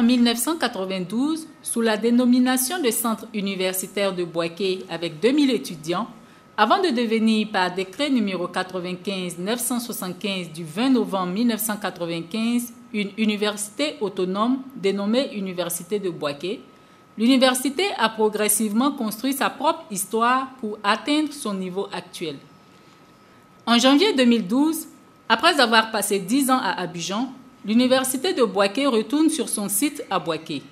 en 1992 sous la dénomination de Centre universitaire de Bouaké avec 2000 étudiants, avant de devenir par décret numéro 95-975 du 20 novembre 1995 une université autonome dénommée Université de Bouaké, l'université a progressivement construit sa propre histoire pour atteindre son niveau actuel. En janvier 2012, après avoir passé 10 ans à Abidjan, l'université de Bouaké retourne sur son site à Bouaké.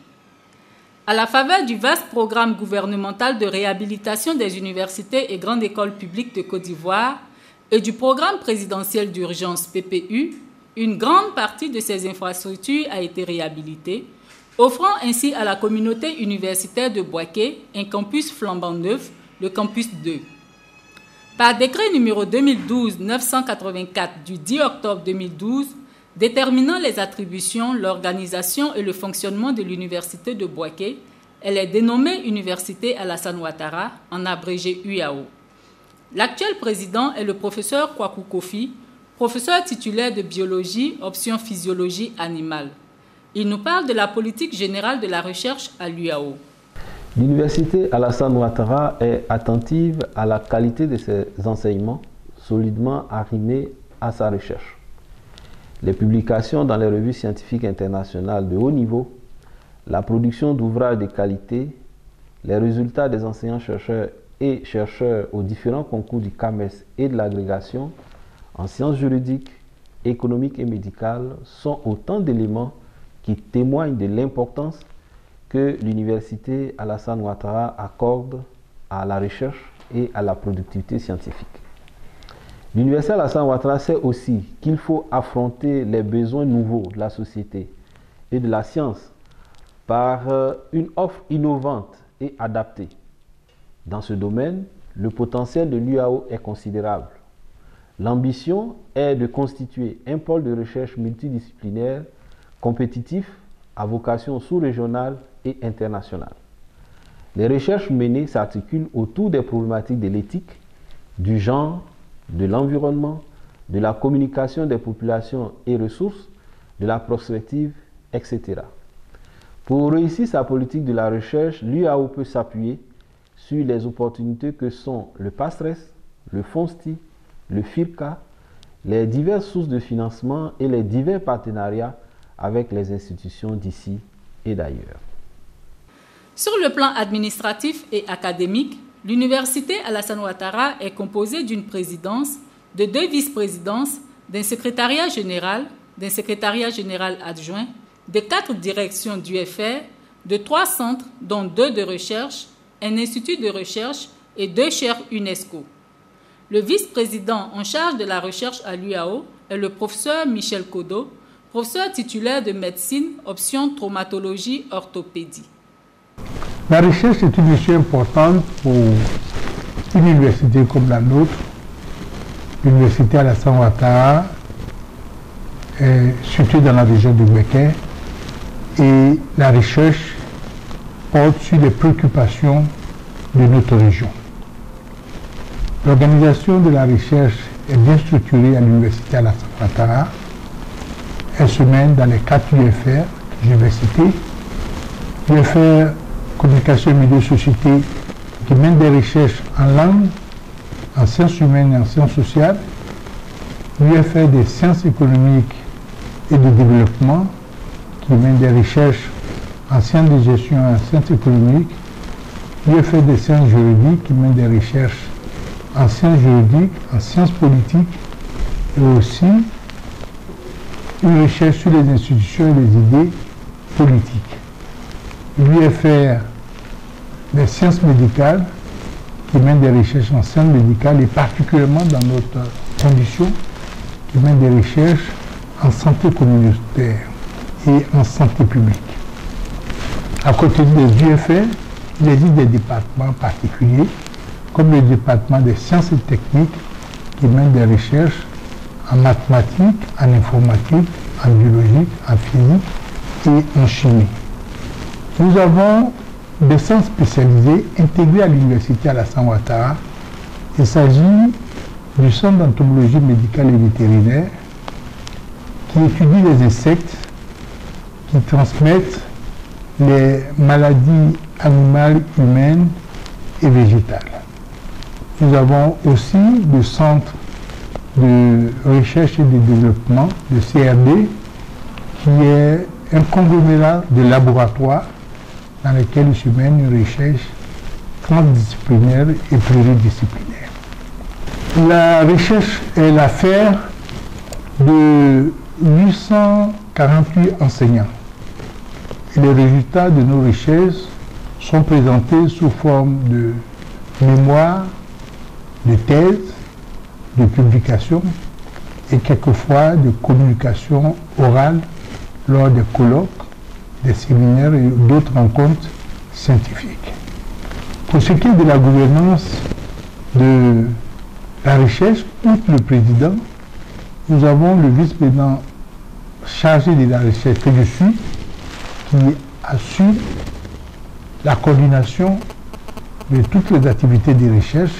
À la faveur du vaste programme gouvernemental de réhabilitation des universités et grandes écoles publiques de Côte d'Ivoire et du programme présidentiel d'urgence PPU, une grande partie de ces infrastructures a été réhabilitée, offrant ainsi à la communauté universitaire de Bouaké un campus flambant neuf, le campus 2. Par décret numéro 2012-984 du 10 octobre 2012, déterminant les attributions, l'organisation et le fonctionnement de l'université de Bouaké, elle est dénommée Université Alassane Ouattara, en abrégé UAO. L'actuel président est le professeur Kwaku Kofi, professeur titulaire de biologie, option physiologie animale. Il nous parle de la politique générale de la recherche à l'UAO. L'université Alassane Ouattara est attentive à la qualité de ses enseignements, solidement arrimée à sa recherche. Les publications dans les revues scientifiques internationales de haut niveau, la production d'ouvrages de qualité, les résultats des enseignants-chercheurs et chercheurs aux différents concours du CAMES et de l'agrégation en sciences juridiques, économiques et médicales sont autant d'éléments qui témoignent de l'importance que l'université Alassane Ouattara accorde à la recherche et à la productivité scientifique. L'université Alassane Ouattara sait aussi qu'il faut affronter les besoins nouveaux de la société et de la science par une offre innovante et adaptée. Dans ce domaine, le potentiel de l'UAO est considérable. L'ambition est de constituer un pôle de recherche multidisciplinaire, compétitif, à vocation sous-régionale et internationale. Les recherches menées s'articulent autour des problématiques de l'éthique, du genre, de l'environnement, de la communication des populations et ressources, de la prospective, etc. Pour réussir sa politique de la recherche, l'UAO peut s'appuyer sur les opportunités que sont le PASTRES, le FONSTI, le FIRCA, les diverses sources de financement et les divers partenariats avec les institutions d'ici et d'ailleurs. Sur le plan administratif et académique, l'université Alassane Ouattara est composée d'une présidence, de 2 vice-présidences, d'un secrétariat général adjoint, de 4 directions d'UFR, de 3 centres, dont 2 de recherche, un institut de recherche et 2 chaires UNESCO. Le vice-président en charge de la recherche à l'UAO est le professeur Michel Kodo, professeur titulaire de médecine, option traumatologie orthopédie. La recherche est une issue importante pour une université comme la nôtre. L'université Alassane Ouattara est située dans la région de Bouaké et la recherche porte sur les préoccupations de notre région. L'organisation de la recherche est bien structurée à l'université Alassane Ouattara. Elle se mène dans les 4 UFR d'université. UFR Communication et Milieu Société qui mène des recherches en langue, en sciences humaines et en sciences sociales. L'UFR des sciences économiques et de développement qui mène des recherches en sciences de gestion et en sciences économiques. L'UFR des sciences juridiques qui mène des recherches en sciences juridiques, en sciences politiques et aussi une recherche sur les institutions et les idées politiques. L'UFR des sciences médicales qui mène des recherches en sciences médicales et particulièrement dans notre condition qui mène des recherches en santé communautaire et en santé publique. À côté des UFR, il existe des départements particuliers comme le département des sciences et techniques qui mène des recherches en mathématiques, en informatique, en biologie, en physique et en chimie. Nous avons des centres spécialisés intégrés à l'université Alassane Ouattara. Il s'agit du centre d'entomologie médicale et vétérinaire qui étudie les insectes qui transmettent les maladies animales, humaines et végétales. Nous avons aussi le Centre de recherche et de développement, le CRD, qui est un conglomérat de laboratoires dans lesquels se mène une recherche transdisciplinaire et pluridisciplinaire. La recherche est l'affaire de 848 enseignants. Et les résultats de nos recherches sont présentés sous forme de mémoires, de thèses, de publications et quelquefois de communications orales lors des colloques, des séminaires et d'autres rencontres scientifiques. Pour ce qui est de la gouvernance de la recherche, outre le président, nous avons le vice-président chargé de la recherche que je suis, qui assure la coordination de toutes les activités de recherche,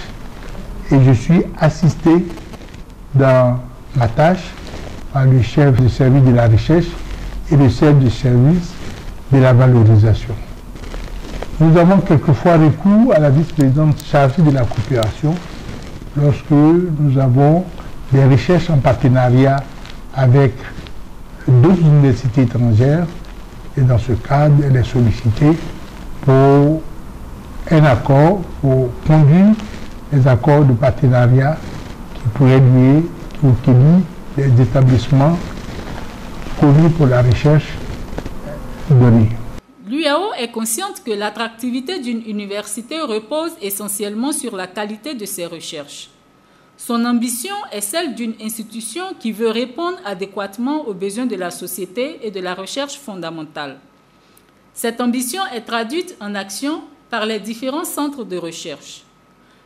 et je suis assisté dans ma tâche par le chef de service de la recherche et le chef de service de la valorisation. Nous avons quelquefois recours à la vice-présidente chargée de la coopération lorsque nous avons des recherches en partenariat avec d'autres universités étrangères, et dans ce cadre, elle est sollicitée pour un accord, pour conduire les accords de partenariat qui pourraient lier ou qui lient les établissements connus pour la recherche donnée. L'UAO est consciente que l'attractivité d'une université repose essentiellement sur la qualité de ses recherches. Son ambition est celle d'une institution qui veut répondre adéquatement aux besoins de la société et de la recherche fondamentale. Cette ambition est traduite en action par les différents centres de recherche.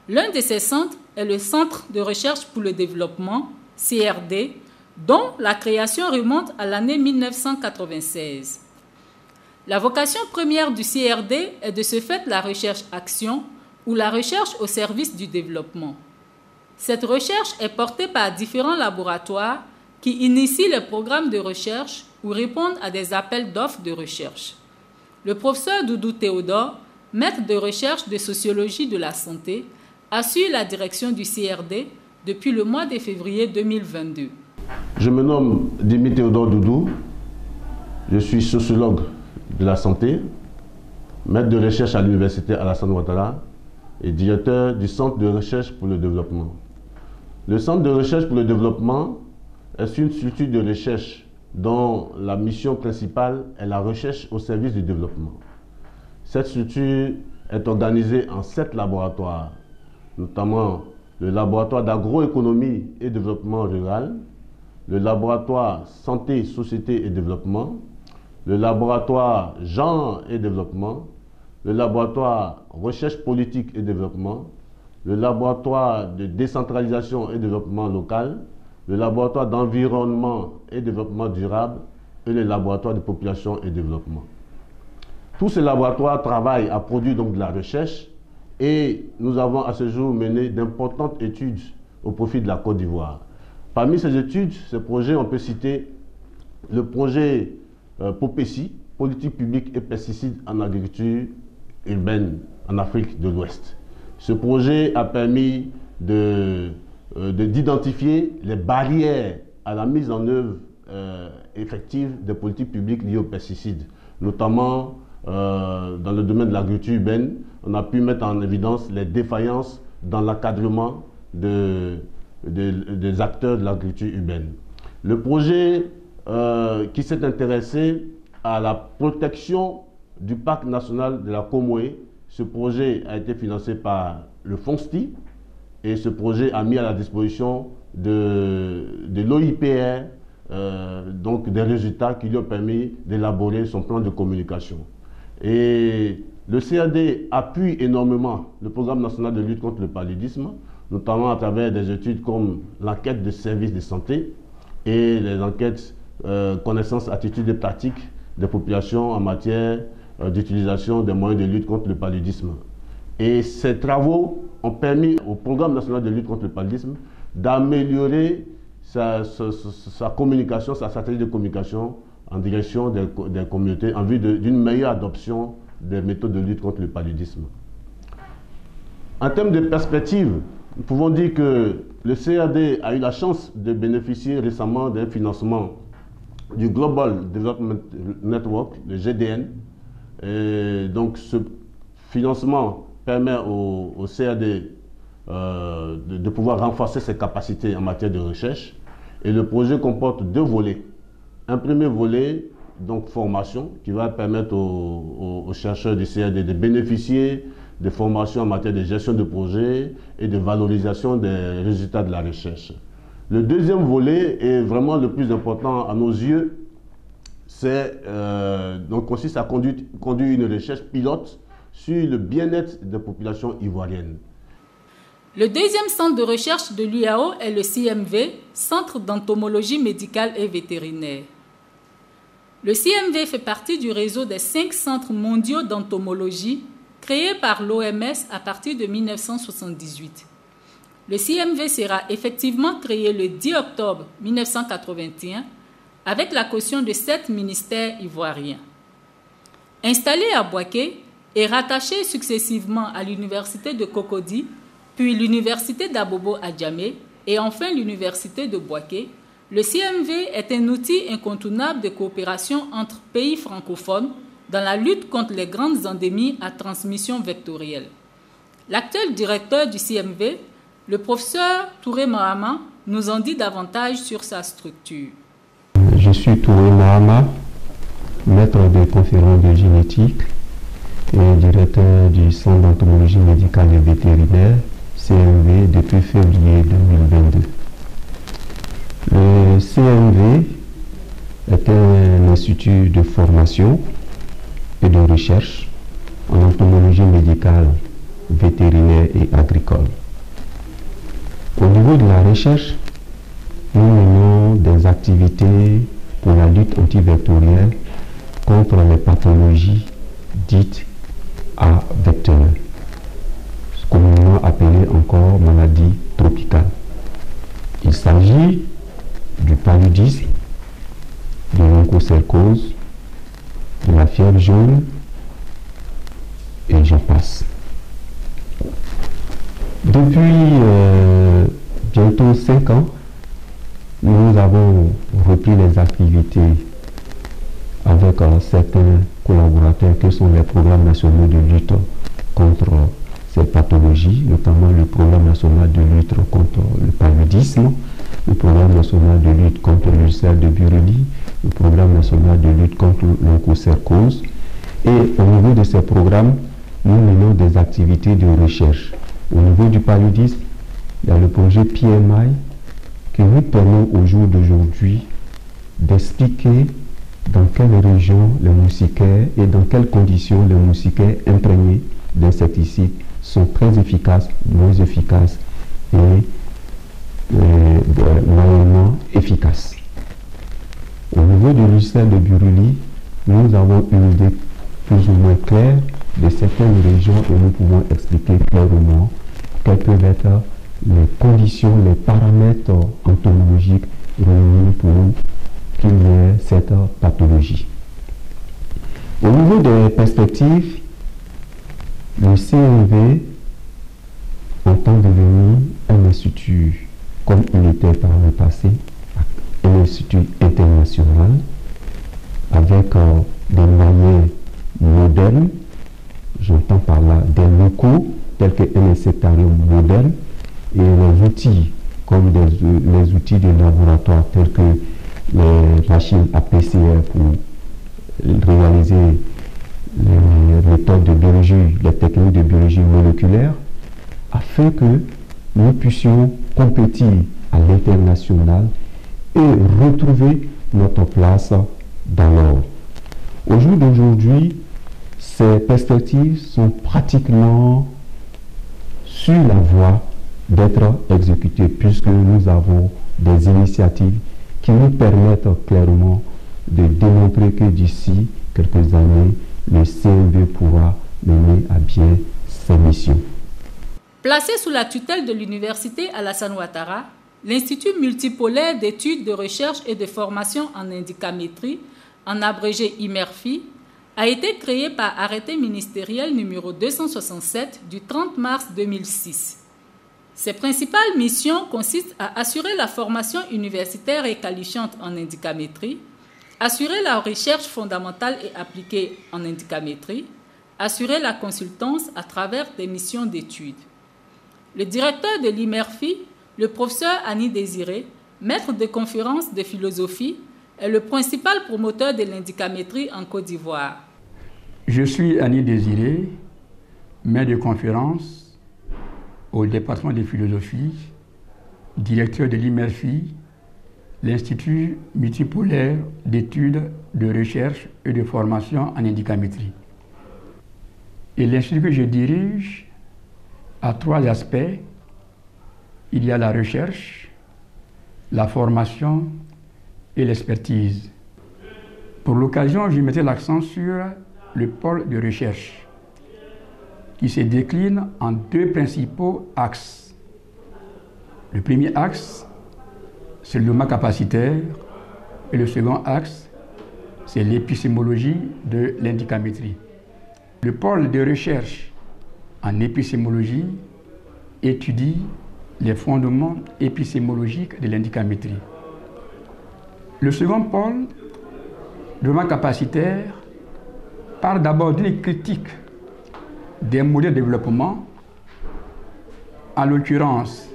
L'un de ces centres est le Centre de recherche pour le développement, CRD, dont la création remonte à l'année 1996. La vocation première du CRD est de ce fait la recherche-action ou la recherche au service du développement. Cette recherche est portée par différents laboratoires qui initient les programmes de recherche ou répondent à des appels d'offres de recherche. Le professeur Doudou Théodore, maître de recherche de sociologie de la santé, assure la direction du CRD depuis le mois de février 2022. Je me nomme Dimitri Théodore Doudou, je suis sociologue de la santé, maître de recherche à l'université Alassane Ouattara et directeur du Centre de recherche pour le développement. Le Centre de recherche pour le développement est une structure de recherche dont la mission principale est la recherche au service du développement. Cette structure est organisée en 7 laboratoires, notamment le laboratoire d'agroéconomie et développement rural, le laboratoire santé, société et développement, le laboratoire genre et développement, le laboratoire recherche politique et développement, le laboratoire de décentralisation et développement local, le laboratoire d'environnement et développement durable et le laboratoire de population et développement. Tous ces laboratoires travaillent à produire donc de la recherche et nous avons à ce jour mené d'importantes études au profit de la Côte d'Ivoire. Parmi ces études, ces projets, on peut citer le projet POPECI, Politique publique et pesticides en agriculture urbaine en Afrique de l'Ouest. Ce projet a permis d'identifier les barrières à la mise en œuvre effective des politiques publiques liées aux pesticides, notamment dans le domaine de l'agriculture urbaine. On a pu mettre en évidence les défaillances dans l'encadrement des acteurs de l'agriculture urbaine. Le projet qui s'est intéressé à la protection du parc national de la Comoé, ce projet a été financé par le FONSTI et ce projet a mis à la disposition de l'OIPR donc des résultats qui lui ont permis d'élaborer son plan de communication. Et le CRD appuie énormément le programme national de lutte contre le paludisme, notamment à travers des études comme l'enquête de services de santé et les enquêtes connaissances, attitudes et pratiques des populations en matière d'utilisation des moyens de lutte contre le paludisme. Et ces travaux ont permis au programme national de lutte contre le paludisme d'améliorer sa communication, sa stratégie de communication en direction des communautés en vue d'une meilleure adoption des méthodes de lutte contre le paludisme. En termes de perspective, nous pouvons dire que le CAD a eu la chance de bénéficier récemment d'un financement du Global Development Network, le GDN. Et donc ce financement permet au CAD de pouvoir renforcer ses capacités en matière de recherche. Et le projet comporte 2 volets. Un premier volet, donc formation, qui va permettre aux chercheurs du CAD de bénéficier de formations en matière de gestion de projet et de valorisation des résultats de la recherche. Le deuxième volet est vraiment le plus important à nos yeux. Donc consiste à conduire une recherche pilote sur le bien-être des populations ivoiriennes. Le deuxième centre de recherche de l'UAO est le CMV, Centre d'entomologie médicale et vétérinaire. Le CMV fait partie du réseau des 5 centres mondiaux d'entomologie créés par l'OMS à partir de 1978. Le CMV sera effectivement créé le 10 octobre 1981 avec la caution de 7 ministères ivoiriens. Installé à Bouaké et rattaché successivement à l'université de Cocody, puis l'université d'Abobo à Djamé et enfin l'université de Bouaké, le CMV est un outil incontournable de coopération entre pays francophones dans la lutte contre les grandes endémies à transmission vectorielle. L'actuel directeur du CMV, le professeur Touré Mahama, nous en dit davantage sur sa structure. Je suis Touré Mahama, maître de conférence de génétique et directeur du Centre d'entomologie médicale et vétérinaire, CMV, depuis février 2022. Le CMV est un institut de formation et de recherche en entomologie médicale, vétérinaire et agricole. Au niveau de la recherche, nous menons des activités pour la lutte antivectorielle contre les pathologies dites à vecteurs, communément appelées encore maladies tropicales. Il s'agit du paludisme, de l'onchocercose, de la fièvre jaune, et j'en passe. Depuis bientôt 5 ans, nous avons repris les activités avec certains collaborateurs que sont les programmes nationaux de lutte contre ces pathologies, notamment le programme national de lutte contre le paludisme, le programme national de lutte contre l'ulcère de Buruli, le programme national de lutte contre l'onchocercose. Et au niveau de ces programmes, nous menons des activités de recherche. Au niveau du paludisme, il y a le projet PMI qui nous permet au jour d'aujourd'hui d'expliquer dans quelle région les moustiquaires et dans quelles conditions les moustiquaires imprégnés d'insecticides sont très efficaces, moins efficaces et moyennement efficaces. Au niveau de l'ulcère de Buruli, nous avons une idée plus ou moins claire de certaines régions où nous pouvons expliquer clairement quelles peuvent être les conditions, les paramètres entomologiques réunis pour qu'il y ait cette pathologie. Au niveau des perspectives, le CMV entend devenir un institut, comme il était par le passé, un institut international avec des moyens modernes, j'entends par là des locaux tels qu'un insectarium moderne et les outils comme les outils de laboratoire tels que les machines à PCR pour réaliser les méthodes de biologie, les techniques de biologie moléculaire, afin que nous puissions compétir à l'international et retrouver notre place dans l'ordre. Au jour d'aujourd'hui, ces perspectives sont pratiquement sur la voie d'être exécutées puisque nous avons des initiatives qui nous permettent clairement de démontrer que d'ici quelques années, le CMV pourra mener à bien ses missions. Placé sous la tutelle de l'Université Alassane Ouattara, l'Institut multipolaire d'études de recherche et de formation en indicamétrie en abrégé IMERFI, a été créé par arrêté ministériel numéro 267 du 30 mars 2006. Ses principales missions consistent à assurer la formation universitaire et qualifiante en indicamétrie, assurer la recherche fondamentale et appliquée en indicamétrie, assurer la consultance à travers des missions d'études. Le directeur de l'IMERFI, le professeur Annie Désiré, maître de conférences de philosophie, est le principal promoteur de l'indicamétrie en Côte d'Ivoire. Je suis Annie Désiré, maître de conférences au département de philosophie, directeur de l'IMERFI, l'Institut multipolaire d'études, de recherche et de formation en indicamétrie. Et l'institut que je dirige a trois aspects. Il y a la recherche, la formation et l'expertise. Pour l'occasion, je mettais l'accent sur le pôle de recherche, qui se décline en deux principaux axes. Le premier axe, c'est le développement capacitaire, et le second axe, c'est l'épistémologie de l'indicamétrie. Le pôle de recherche en épistémologie étudie les fondements épistémologiques de l'indicamétrie. Le second pôle, développement capacitaire, parle d'abord d'une critique des modèles de développement, en l'occurrence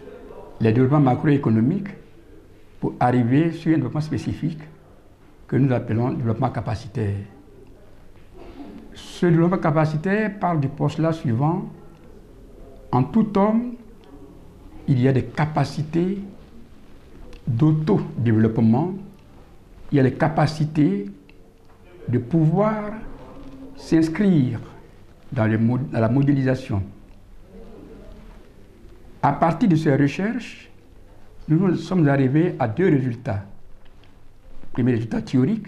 les développements macroéconomiques, pour arriver sur un développement spécifique que nous appelons développement capacitaire. Ce développement capacitaire parle du postulat suivant: en tout homme, il y a des capacités d'auto-développement, il y a des capacités de pouvoir s'inscrire dans la modélisation. À partir de ces recherches, nous sommes arrivés à deux résultats. Le premier résultat théorique,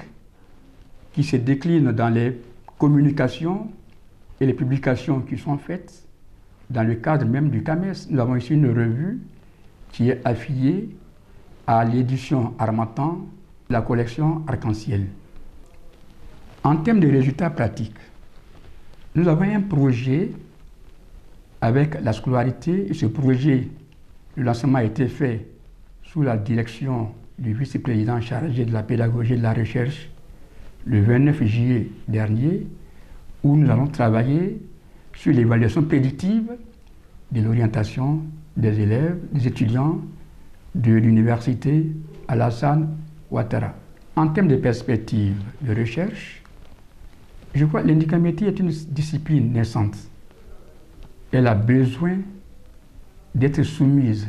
qui se décline dans les communications et les publications qui sont faites dans le cadre même du CAMES. Nous avons ici une revue qui est affiliée à l'édition Harmattan, la collection Arc-en-Ciel. En termes de résultats pratiques, nous avons un projet avec la scolarité, et ce projet, le lancement a été fait sous la direction du vice-président chargé de la pédagogie et de la recherche le 29 juillet dernier, où nous allons travailler sur l'évaluation prédictive de l'orientation des élèves, des étudiants de l'université Alassane Ouattara. En termes de perspectives de recherche, je crois que l'indicamétrie est une discipline naissante. Elle a besoin d'être soumise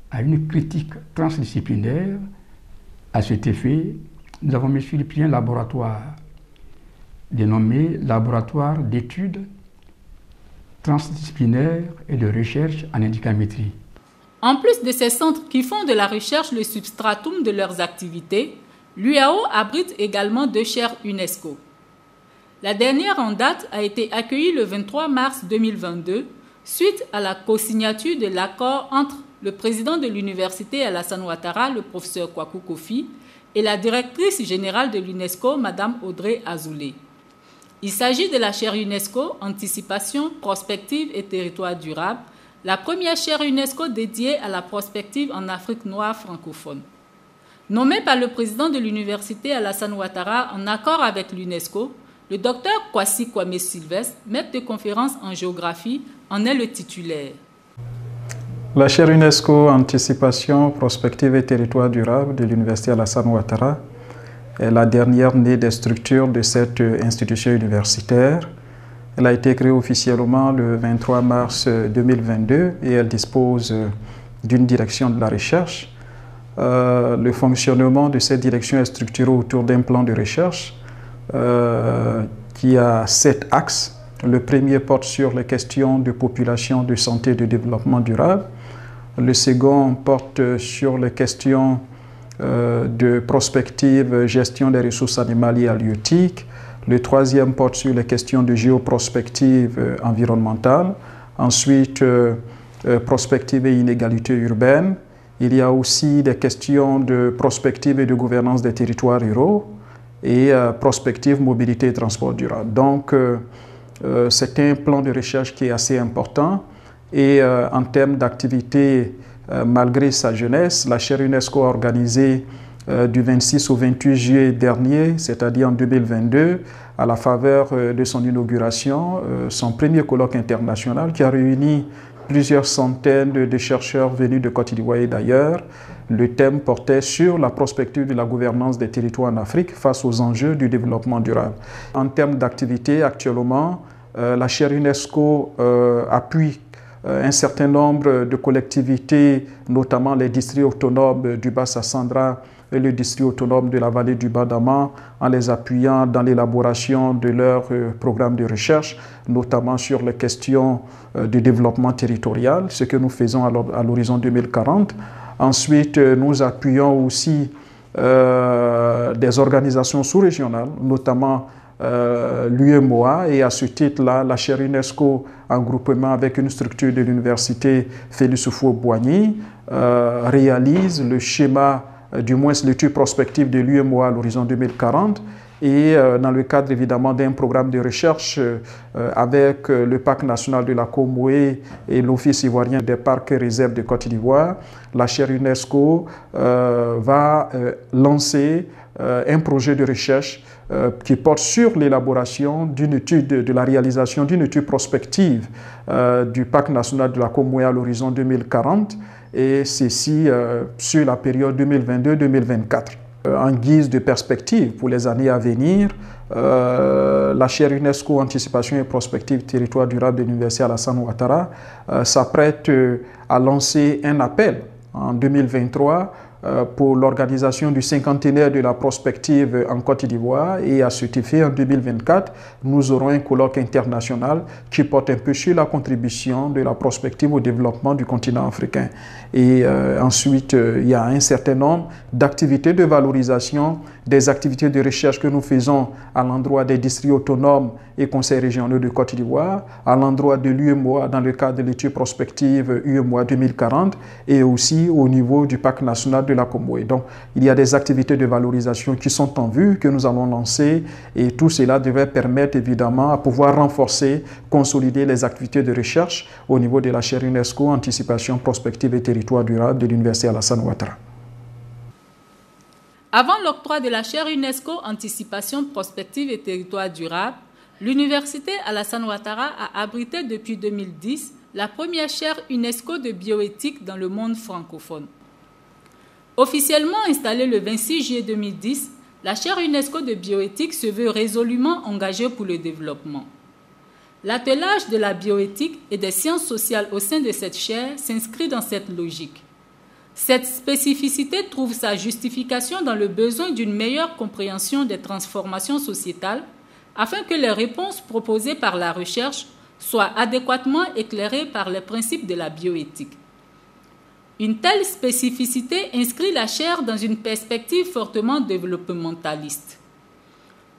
à une critique transdisciplinaire. À cet effet, nous avons mis sur pied un laboratoire dénommé Laboratoire d'études transdisciplinaires et de recherche en indicamétrie. En plus de ces centres qui font de la recherche le substratum de leurs activités, l'UAO abrite également deux chaires UNESCO. La dernière en date a été accueillie le 23 mars 2022 suite à la co-signature de l'accord entre le président de l'université Alassane Ouattara, le professeur Kwaku Kofi, et la directrice générale de l'UNESCO, Mme Audrey Azoulay. Il s'agit de la chaire UNESCO Anticipation, Prospective et Territoire durable, la première chaire UNESCO dédiée à la prospective en Afrique noire francophone. Nommé par le président de l'université Alassane Ouattara en accord avec l'UNESCO, le docteur Kwasi Kwame Sylvestre, maître de conférence en géographie, en est le titulaire. La chaire UNESCO Anticipation, Prospective et Territoire durable de l'université Alassane Ouattara est la dernière née des structures de cette institution universitaire. Elle a été créée officiellement le 23 mars 2022 et elle dispose d'une direction de la recherche. Le fonctionnement de cette direction est structuré autour d'un plan de recherche qui a 7 axes. Le premier porte sur les questions de population, de santé et de développement durable. Le second porte sur les questions de prospective, gestion des ressources animales et halieutiques. Le troisième porte sur les questions de géoprospective environnementale. Ensuite, prospective et inégalité urbaine. Il y a aussi des questions de prospective et de gouvernance des territoires ruraux. et prospective, mobilité et transport durable. Donc, c'est un plan de recherche qui est assez important et en termes d'activité, malgré sa jeunesse, la chaire UNESCO a organisé du 26 au 28 juillet dernier, c'est-à-dire en 2022, à la faveur de son inauguration, son premier colloque international qui a réuni plusieurs centaines de chercheurs venus de Côte d'Ivoire et d'ailleurs. Le thème portait sur la prospective de la gouvernance des territoires en Afrique face aux enjeux du développement durable. En termes d'activité, actuellement, la chaire UNESCO appuie un certain nombre de collectivités, notamment les districts autonomes du Bas-Sassandra et le district autonome de la vallée du Badama, en les appuyant dans l'élaboration de leurs programmes de recherche, notamment sur les questions de développement territorial, ce que nous faisons à l'horizon 2040. Ensuite, nous appuyons aussi des organisations sous-régionales, notamment l'UEMOA, et à ce titre-là, la chaire UNESCO, en groupement avec une structure de l'université Félix Houphouët-Boigny, réalise le schéma, du moins l'étude prospective de l'UEMOA à l'horizon 2040, et dans le cadre évidemment d'un programme de recherche avec le Parc national de la Comoé et l'Office ivoirien des parcs et réserves de Côte d'Ivoire, la chaire UNESCO va lancer un projet de recherche qui porte sur l'élaboration d'une étude, de la réalisation d'une étude prospective du Parc national de la Comoé à l'horizon 2040, et ceci sur la période 2022-2024. En guise de perspective pour les années à venir, la chaire UNESCO Anticipation et Prospective Territoire durable de l'Université Alassane Ouattara s'apprête à lancer un appel en 2023 pour l'organisation du 50e de la prospective en Côte d'Ivoire, et à cet effet, en 2024, nous aurons un colloque international qui porte un peu sur la contribution de la prospective au développement du continent africain. Et ensuite, il y a un certain nombre d'activités de valorisation, des activités de recherche que nous faisons à l'endroit des districts autonomes et conseils régionaux de Côte d'Ivoire, à l'endroit de l'UEMOA dans le cadre de l'étude prospective UEMOA 2040 et aussi au niveau du Parc national de la Comoé. Donc, il y a des activités de valorisation qui sont en vue, que nous allons lancer, et tout cela devrait permettre évidemment à pouvoir renforcer, consolider les activités de recherche au niveau de la chaire UNESCO Anticipation, Prospective et Territoire durable de l'Université Alassane Ouattara. Avant l'octroi de la chaire UNESCO Anticipation, Prospective et Territoire durable, l'Université Alassane Ouattara a abrité depuis 2010 la première chaire UNESCO de bioéthique dans le monde francophone. Officiellement installée le 26 juillet 2010, la chaire UNESCO de bioéthique se veut résolument engagée pour le développement. L'attelage de la bioéthique et des sciences sociales au sein de cette chaire s'inscrit dans cette logique. Cette spécificité trouve sa justification dans le besoin d'une meilleure compréhension des transformations sociétales afin que les réponses proposées par la recherche soient adéquatement éclairées par les principes de la bioéthique. Une telle spécificité inscrit la chaire dans une perspective fortement développementaliste.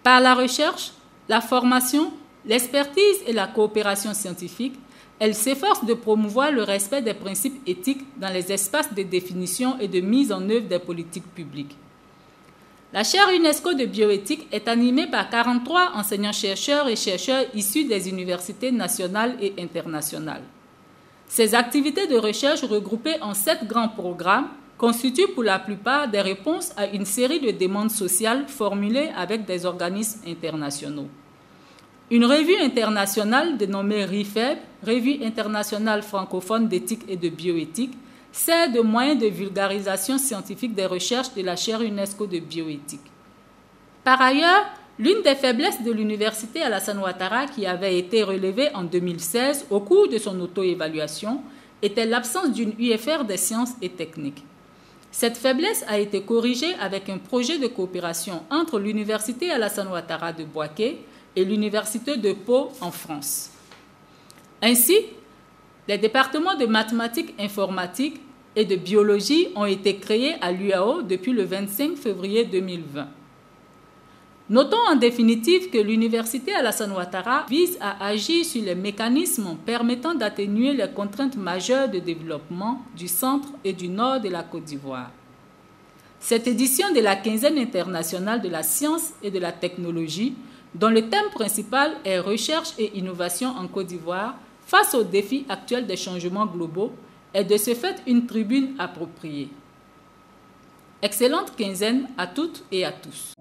Par la recherche, la formation, l'expertise et la coopération scientifique, elle s'efforce de promouvoir le respect des principes éthiques dans les espaces de définition et de mise en œuvre des politiques publiques. La chaire UNESCO de bioéthique est animée par 43 enseignants-chercheurs et chercheurs issus des universités nationales et internationales. Ces activités de recherche regroupées en 7 grands programmes constituent pour la plupart des réponses à une série de demandes sociales formulées avec des organismes internationaux. Une revue internationale dénommée RIFEB, Revue internationale francophone d'éthique et de bioéthique, sert de moyen de vulgarisation scientifique des recherches de la chaire UNESCO de bioéthique. Par ailleurs, l'une des faiblesses de l'Université Alassane Ouattara, qui avait été relevée en 2016 au cours de son auto-évaluation, était l'absence d'une UFR des sciences et techniques. Cette faiblesse a été corrigée avec un projet de coopération entre l'Université Alassane Ouattara de Bouaké et l'Université de Pau en France. Ainsi, les départements de mathématiques informatiques et de biologie ont été créés à l'UAO depuis le 25 février 2020. Notons en définitive que l'Université Alassane Ouattara vise à agir sur les mécanismes permettant d'atténuer les contraintes majeures de développement du centre et du nord de la Côte d'Ivoire. Cette édition de la quinzaine internationale de la science et de la technologie, dont le thème principal est recherche et innovation en Côte d'Ivoire face aux défis actuels des changements globaux, est de ce fait une tribune appropriée. Excellente quinzaine à toutes et à tous.